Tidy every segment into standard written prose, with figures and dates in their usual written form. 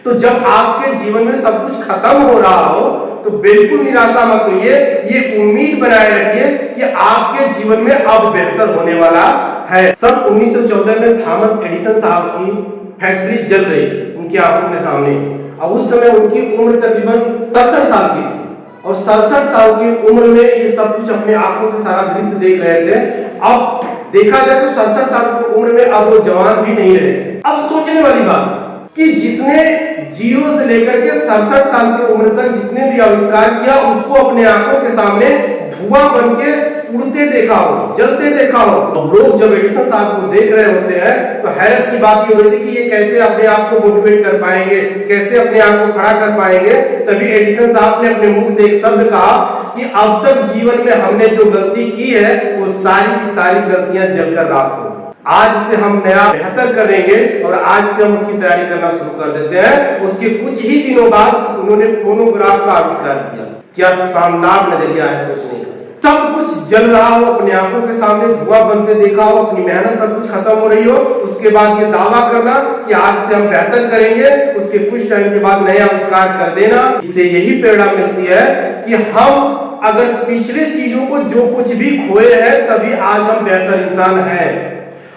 तो जब आपके जीवन में सब कुछ खत्म हो रहा हो तो बिल्कुल निराशा मत होइए, ये उम्मीद बनाए रखिए कि आपके जीवन में अब बेहतर होने वाला है। सन 1914 में थॉमस एडिसन साहब की फैक्ट्री जल रही थी उनकी आंखों के सामने, और उस समय उनकी उम्र तकरीबन 67 साल की थी, और 67 साल की उम्र में ये सब कुछ अपने आंखों से सारा दृश्य देख रहे थे। अब देखा जाए तो 67 साल की उम्र में अब वो जवान भी नहीं रहे। अब सोचने वाली बात कि जिसने 0 से लेकर के 67 साल की उम्र तक जितने भी आविष्कार किया उसको अपने आंखों के सामने धुआं बन के उड़ते देखा हो, जलते देखा हो। तो लोग जब एडिसन साहब को देख रहे होते हैं तो हैरत की बात ये हो रही थी कि ये कैसे अपने आप को मोटिवेट कर पाएंगे, कैसे अपने आप को खड़ा कर पाएंगे। तभी एडिसन साहब ने अपने मुंह से एक शब्द कहा कि अब तक जीवन में हमने जो गलती की है वो सारी की सारी गलतियां जलकर राख हो। आज से हम नया बेहतर करेंगे और आज से हम उसकी तैयारी करना शुरू कर देते हैं। उसके कुछ ही दिनों बाद उन्होंने फोनोग्राफ का आविष्कार किया। क्या शानदार नजरिया है सोचने का। सब कुछ जल रहा हो, अपने आंखों के सामने धुआं बनते देखा हो, अपनी मेहनत सब कुछ खत्म हो रही हो, उसके बाद ये दावा करना कि आज से हम बेहतर करेंगे, उसके कुछ टाइम के बाद नया आविष्कार कर देना। इससे यही प्रेरणा मिलती है कि हम अगर पिछले चीजों को जो कुछ भी खोए हैं तभी आज हम बेहतर इंसान हैं।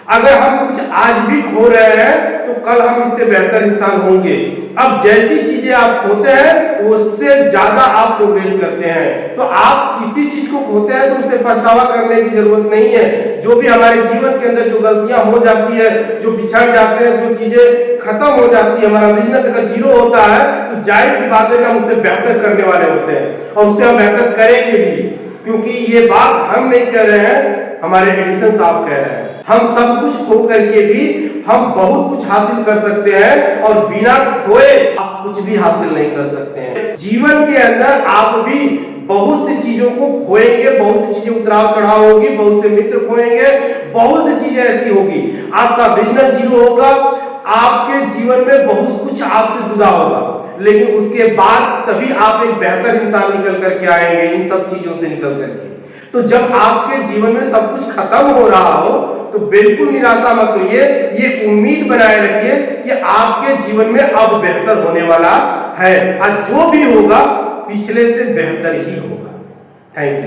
अगर हम कुछ आज भी खो रहे हैं तो कल हम इससे बेहतर इंसान होंगे। अब जैसी चीजें आप खोते हैं उससे ज्यादा आप प्रोग्रेस करते हैं। तो आप किसी चीज को खोते हैं तो उसे पछतावा करने की जरूरत नहीं है। जो भी हमारे जीवन के अंदर जो गलतियां हो जाती है, जो बिछड़ जाते हैं, जो चीजें खत्म हो जाती है, हमारा बिजनेस अगर 0 होता है तो जाहिर सी बात है कि हम उससे बेहतर करने वाले होते हैं और उससे हम बेहतर करेंगे भी, क्योंकि ये बात हम नहीं कह रहे हैं, हमारे एडिसन साहब कह रहे हैं। हम सब कुछ खो करके भी हम बहुत कुछ हासिल कर सकते हैं और बिना खोए आप कुछ भी हासिल नहीं कर सकते हैं। जीवन के अंदर आप भी बहुत सी चीजों को खोएंगे, बहुत सी चीजें उतराव चढ़ाव होगी, बहुत से मित्र खोएंगे, बहुत सी चीजें ऐसी होगी। आपका बिजनेस 0 होगा, आपके जीवन में बहुत कुछ आपसे जुदा होगा, लेकिन उसके बाद तभी आप एक बेहतर इंसान निकल करके आएंगे इन सब चीजों से निकल करके। तो जब आपके जीवन में सब कुछ खत्म हो रहा हो तो बिल्कुल निराशा मत होइए, ये उम्मीद बनाए रखिए कि आपके जीवन में अब बेहतर होने वाला है, और जो भी होगा पिछले से बेहतर ही होगा। Thank you.